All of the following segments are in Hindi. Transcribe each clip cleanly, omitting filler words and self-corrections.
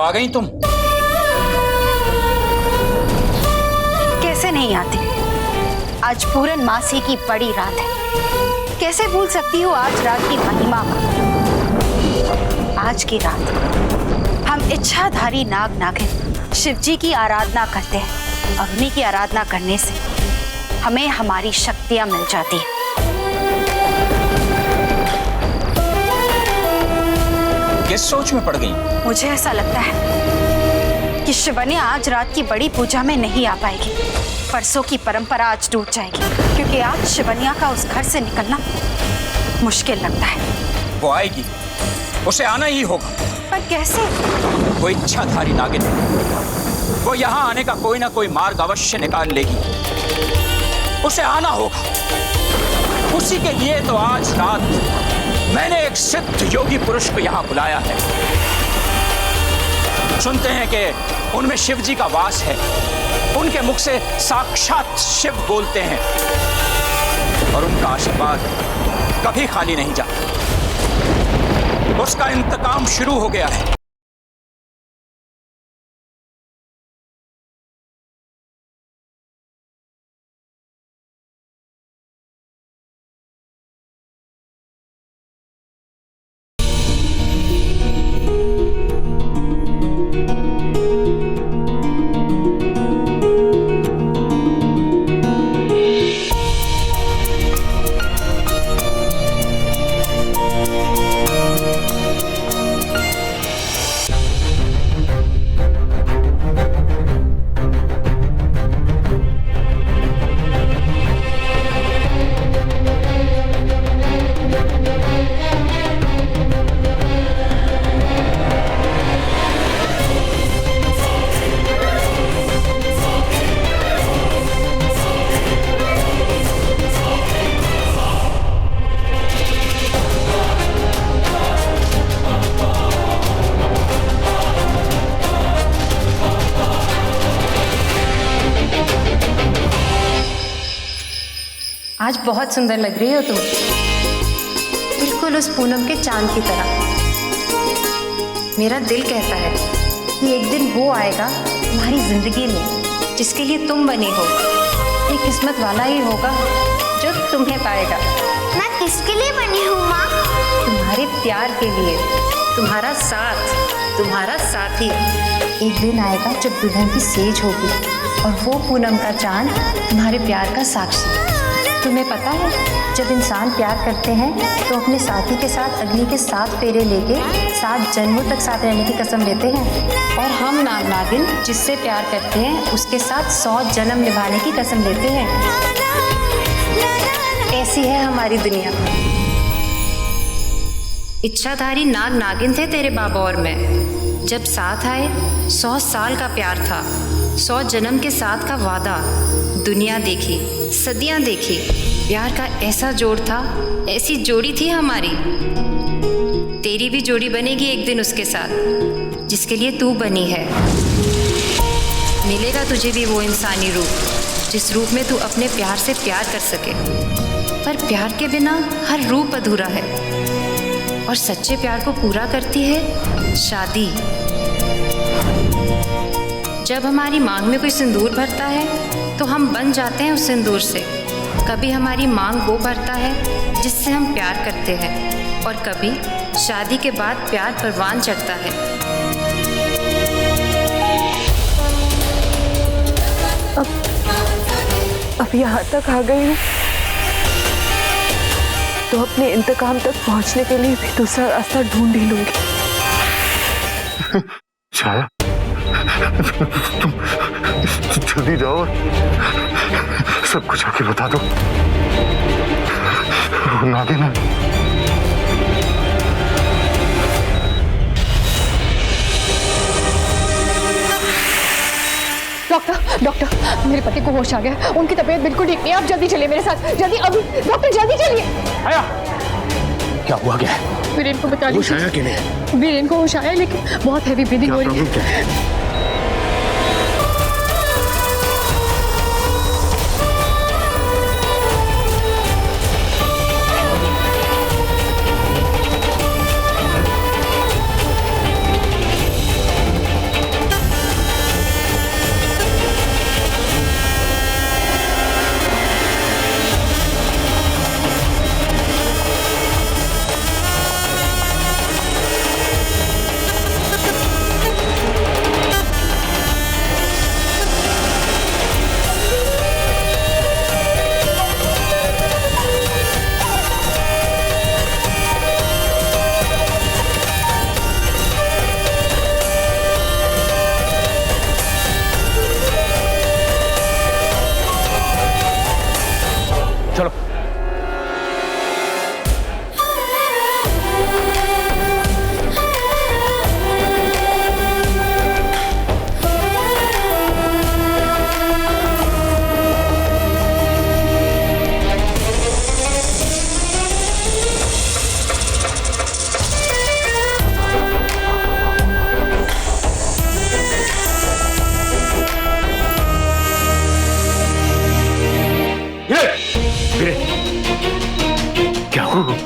आ गई तुम। कैसे नहीं आती? आज पूरन मासी की बड़ी रात है, कैसे भूल सकती हूँ आज रात की महिमा को। आज की रात हम इच्छाधारी नाग नागिन शिव जी की आराधना करते हैं। अग्नि की आराधना करने से हमें हमारी शक्तियां मिल जाती हैं। किस सोच में पड़ गई? मुझे ऐसा लगता है कि शिवन्या आज रात की बड़ी पूजा में नहीं आ पाएगी। परसों की परंपरा आज टूट जाएगी, क्योंकि आज शिवन्या का उस घर से निकलना मुश्किल लगता है। वो आएगी, उसे आना ही होगा। पर कैसे? वो इच्छाधारी नागिन, वो यहाँ आने का कोई ना कोई मार्ग अवश्य निकाल लेगी। उसे आना होगा। उसी के लिए तो आज रात मैंने एक सिद्ध योगी पुरुष को यहाँ बुलाया है। सुनते हैं कि उनमें शिव जी का वास है। उनके मुख से साक्षात शिव बोलते हैं और उनका आशीर्वाद कभी खाली नहीं जाता। उसका इंतकाम शुरू हो गया है। आज बहुत सुंदर लग रही हो तुम, बिल्कुल उस पूनम के चांद की तरह। मेरा दिल कहता है कि एक दिन वो आएगा तुम्हारी जिंदगी में जिसके लिए तुम बनी हो। ये किस्मत वाला ही होगा जो तुम्हें पाएगा। मैं किसके लिए बनी हूँ माँ? तुम्हारे प्यार के लिए, तुम्हारा साथ, तुम्हारा साथी। एक दिन आएगा जब दुल्हन की सेज होगी और वो पूनम का चांद तुम्हारे प्यार का साक्षी। तुम्हें पता है, जब इंसान प्यार करते हैं तो अपने साथी के साथ अग्नि के 7 फेरे लेके 7 जन्मों तक साथ रहने की कसम लेते हैं। और हम नाग नागिन जिससे प्यार करते हैं उसके साथ 100 जन्म निभाने की कसम लेते हैं। ऐसी है हमारी दुनिया। इच्छाधारी नाग नागिन थे तेरे बाबा और मैं। जब साथ आए 100 साल का प्यार था, 100 जन्म के साथ का वादा। दुनिया देखी, सदियां देखी, प्यार का ऐसा जोड़ था, ऐसी जोड़ी थी हमारी। तेरी भी जोड़ी बनेगी एक दिन उसके साथ जिसके लिए तू बनी है। मिलेगा तुझे भी वो इंसानी रूप जिस रूप में तू अपने प्यार से प्यार कर सके। पर प्यार के बिना हर रूप अधूरा है और सच्चे प्यार को पूरा करती है शादी। जब हमारी मांग में कोई सिंदूर भरता है तो हम बन जाते हैं उस सिंदूर से। कभी हमारी मांग वो भरता है जिससे हम प्यार करते हैं और कभी शादी के बाद प्यार परवान चढ़ता है। अब यहाँ तक आ गई हूँ तो अपने इंतकाम तक पहुँचने के लिए भी दूसरा रास्ता ढूंढ ही लूंगी। छाया, तुम जल्दी जाओ, सब कुछ आके बता दो। नागिन है। डॉक्टर, मेरे पति को होश आ गया। उनकी तबीयत बिल्कुल ठीक नहीं है। आप जल्दी चलिए मेरे साथ, जल्दी। अभी डॉक्टर जल्दी चलिए। आया, क्या हुआ? क्या वीरेन को बता होश आया कि नहीं? वीरेन को होश आया, लेकिन बहुत हैवी ब्रीदिंग हो रही है।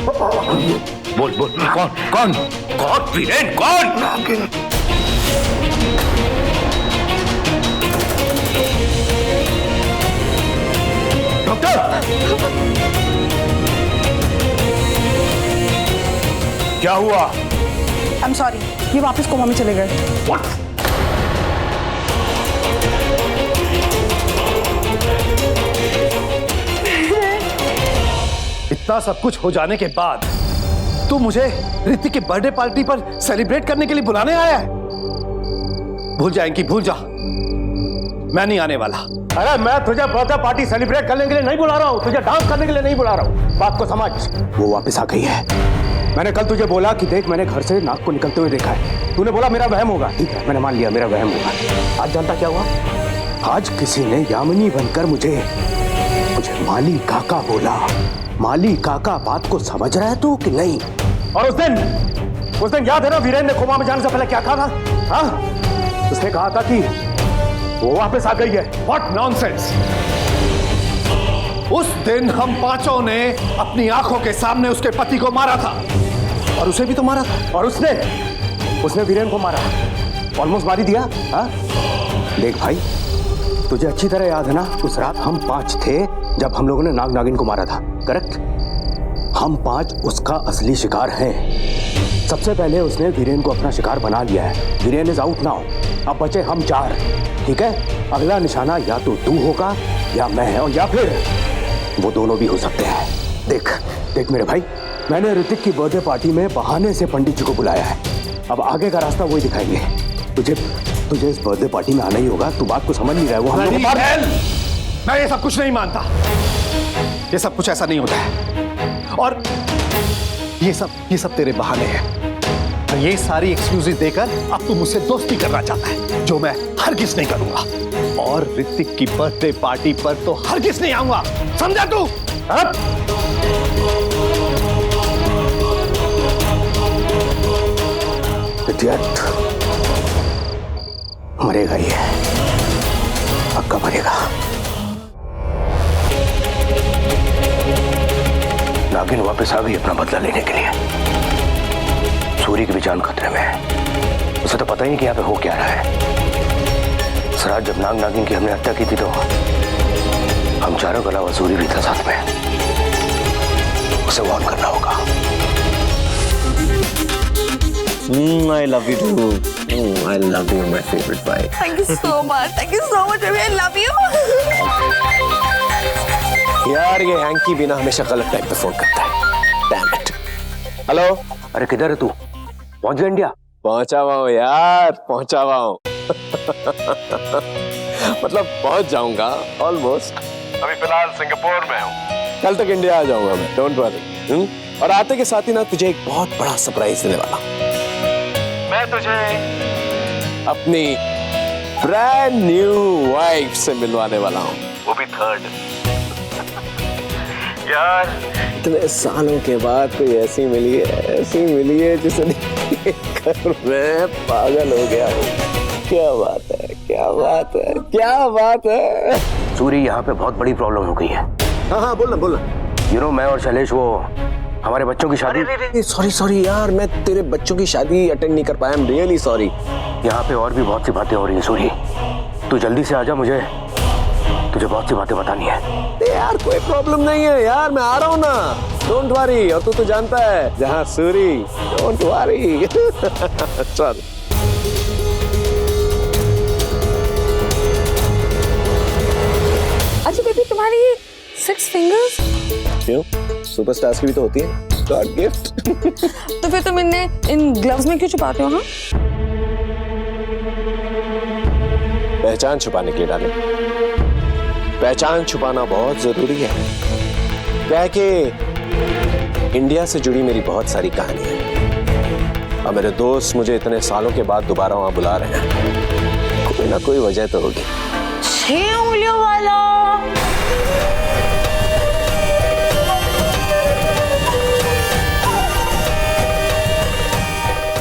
बोल बोल, कौन कौन कौन वीरेन, कौन? डॉक्टर, क्या हुआ? आई एम सॉरी, ये वापस कोमा में चले गए। What? इतना सब कुछ हो जाने के बाद तू मुझे ऋतिक की बर्थडे पार्टी पर सेलिब्रेट करने के लिए बुलाने आया है? भूल जाएंगी, भूल जा, मैं नहीं आने वाला। अरे मैं तुझे बर्थडे पार्टी सेलिब्रेट करने के लिए नहीं बुला रहा हूँ, तुझे डांस करने के लिए नहीं बुला रहा हूँ। बात को समझ। वो वापस आ गई है। मैंने कल तुझे बोला कि देख, मैंने घर से नाक को निकलते हुए देखा है। तूने बोला मेरा वहम होगा, ठीक है, मैंने मान लिया मेरा वहम होगा। आज जानता क्या हुआ? आज किसी ने यामिनी बनकर मुझे माली काका बोला। माली काका, बात को समझ रहा है तू कि नहीं? और उस दिन याद है ना, वीरेन ने कोमा में जाने से पहले क्या कहा था? हाँ, उसने कहा था कि वो वापस आ गई है। What nonsense! उस दिन हम पांचों ने अपनी आंखों के सामने उसके पति को मारा था, और उसे भी तो मारा था, और उसने वीरेन को मारा, ऑलमोस्ट मार ही दिया। हाँ, देख भाई, तुझे अच्छी तरह याद है ना, उस रात हम 5 थे जब हम लोगों ने नाग नागिन को मारा था, करेक्ट? हम 5 उसका असली शिकार हैं। सबसे पहले उसने वीरेन को अपना शिकार बना लिया है। वीरेन इज आउट नाउ, अब बचे हम 4, ठीक है? अगला निशाना या तो तू होगा या मैं, और या फिर वो दोनों भी हो सकते हैं। देख मेरे भाई, मैंने ऋतिक की बर्थडे पार्टी में बहाने से पंडित जी को बुलाया है। अब आगे का रास्ता वही दिखाएंगे। तुझे इस बर्थडे पार्टी में आना ही होगा। तू बात को समझ नहीं रहा है। वो हम लोग मैं ये सब कुछ नहीं मानता। ये सब कुछ ऐसा नहीं होता है, और ये सब तेरे बहाने हैं। ये सारी एक्सक्यूजेस देकर अब तू मुझसे दोस्ती करना चाहता है, जो मैं हरगिज नहीं करूंगा। और ऋतिक की बर्थडे पार्टी पर तो हरगिज नहीं आऊंगा, समझा तू? इडियट, मरेगा ये, पक्का मरेगा। नागिन वापस आ गई अपना बदला लेने के लिए। सूरी की भी जान खतरे में है। उसे तो पता ही नहीं कि यहाँ पे हो क्या रहा है। इस रात जब नाग नागिन की हमने हत्या की थी तो हम चारों के अलावा सूरी भी था साथ में। उसे वार्न करना होगा। I love you too. I love you, my favorite boy. Thank you so much. Thank you so much, baby. I love you. यार ये हैंकी बिना हमेशा गलत टाइम पे फोन करता है। Damn it. हेलो, अरे किधर है तू? पहुंच गया इंडिया? पहुंचा हुआ हूँ यार, पहुंचा हुआ हूँ। मतलब पहुंच जाऊंगा ऑलमोस्ट। अभी फिलहाल सिंगापुर में हूँ। कल तक इंडिया आ जाऊंगा मैं, डोंट वरी। और आते के साथ ही ना तुझे एक बहुत बड़ा सरप्राइज देने वाला हूँ। मैं तुझे अपनी ब्रांड न्यू वाइफ से मिलवाने वाला हूँ, वो भी 3rd। यार इतने सालों के बाद कोई ऐसी मिली है जिसे देखकर मैं पागल हो गया हूँ। क्या बात है, क्या बात है, क्या बात है। सूरी, यहाँ पे बहुत बड़ी प्रॉब्लम हो गई है। हाँ बोलना। यू नो, मैं और शैलेश वो हमारे बच्चों की शादी। सॉरी यार, मैं तेरे बच्चों की शादी अटेंड नहीं कर पाया। I am really sorry. यहाँ पे और भी बहुत सी बातें हो रही हैं सूरी, तू जल्दी से आजा, तुझे बहुत सी बातें बतानी है। यार कोई प्रॉब्लम नहीं है यार, मैं आ रहा हूँ ना, डोंट वरी। और तू तो जानता है जहाँ सूरी, डोंट वरी। चल। अच्छा बेबी, तुम्हारी 6 फिंगर्स? क्यों, सुपरस्टार्स की भी तो होती है, गॉड गिफ्ट। तो फिर तुम इन ग्लव्स में क्यों छुपाते हो? हाँ, पहचान छुपाने के लिए डाले। पहचान छुपाना बहुत जरूरी है, क्या है कि इंडिया से जुड़ी मेरी बहुत सारी कहानी है, और मेरे दोस्त मुझे इतने सालों के बाद दोबारा वहां बुला रहे हैं। कोई ना कोई वजह तो होगी। 6 उंगलियों वाला।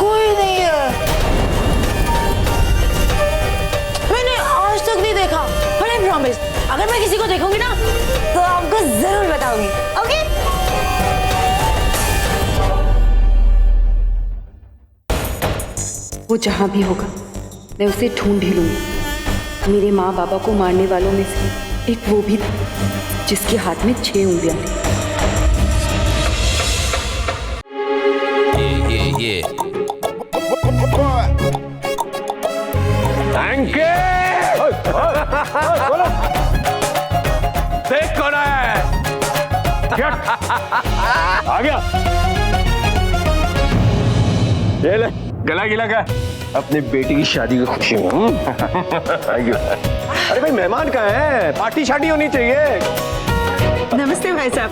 कोई नहीं है, मैंने आज तक नहीं देखा, but I promise, अगर मैं किसी को देखूंगी ना तो आपको जरूर बताऊंगी। ओके? वो जहाँ भी होगा मैं उसे ढूंढ ही लूंगी। मेरे माँ बाबा को मारने वालों में से एक वो भी था जिसके हाथ में 6 उंगलियां थी। ये थैंक देख कौन है? आ गया। ये ले गला गिला का अपनी बेटी की शादी की खुशी में। Thank you. अरे भाई मेहमान कहाँ है? पार्टी शादी होनी चाहिए। नमस्ते भाई साहब,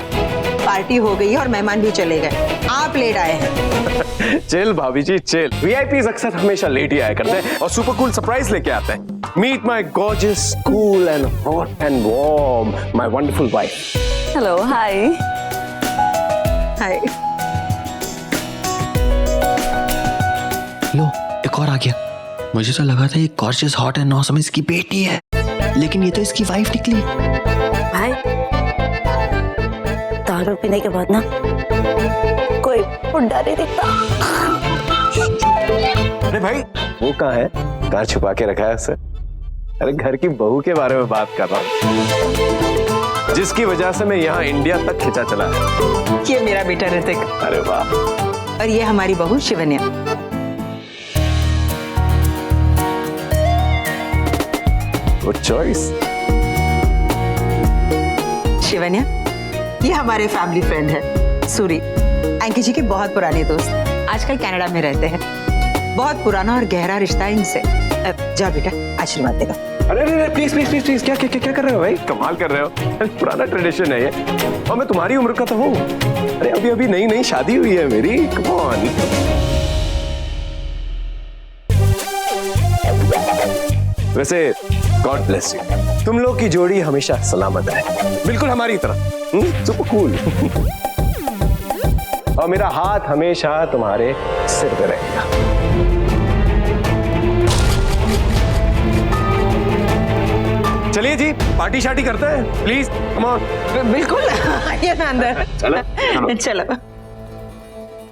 पार्टी हो गई और मेहमान भी चले गए, आप लेट आए हैं। चिल भाभी जी चिल। वीआईपीज़ अक्सर हमेशा लेट ही आया करते हैं और सुपर कूल सरप्राइज लेके आते हैं। Meet my gorgeous cool and hot and warm my wonderful wife. Hello, hi hi. लो एक और आ गया। मुझे तो लगा था ये गॉर्जियस हॉट एंड ऑसम इसकी बेटी है, लेकिन ये तो इसकी वाइफ निकली। भाई दारू पीने के बाद ना कोई बुड्ढा नहीं दिखता। अरे भाई वो कहाँ है? कहाँ छुपा के रखा है उसे? अरे घर की बहू के बारे में बात कर रहा हूँ, जिसकी वजह से मैं यहाँ इंडिया तक खिंचा चला है। ये मेरा बेटा ऋतिक। अरे वाह। और ये हमारी बहू शिवन्या। Good choice. शिवन्या ये हमारे फैमिली फ्रेंड है सूरी, एंकी जी के बहुत पुराने दोस्त, आजकल कनाडा में रहते हैं। बहुत पुराना और गहरा रिश्ता है इनसे। जा बेटा आशीर्वाद देगा। अरे अरे प्लीज प्लीज प्लीज प्लीज, क्या कर रहे हो भाई? कमाल कर रहे हो। पुराना ट्रेडिशन है ये, और मैं तुम्हारी उम्र का तो हूँ। अरे अभी अभी नई नई शादी हुई है मेरी। Come on. वैसे गॉड ब्लेस यू, तुम लोग की जोड़ी हमेशा सलामत है, बिल्कुल हमारी तरह। Super cool. और मेरा हाथ हमेशा तुम्हारे सिर पे रहेगा। चलिए जी पार्टी शार्टी करते हैं प्लीज। Come on. बिल्कुल। आइए ना अंदर। चलो चलो।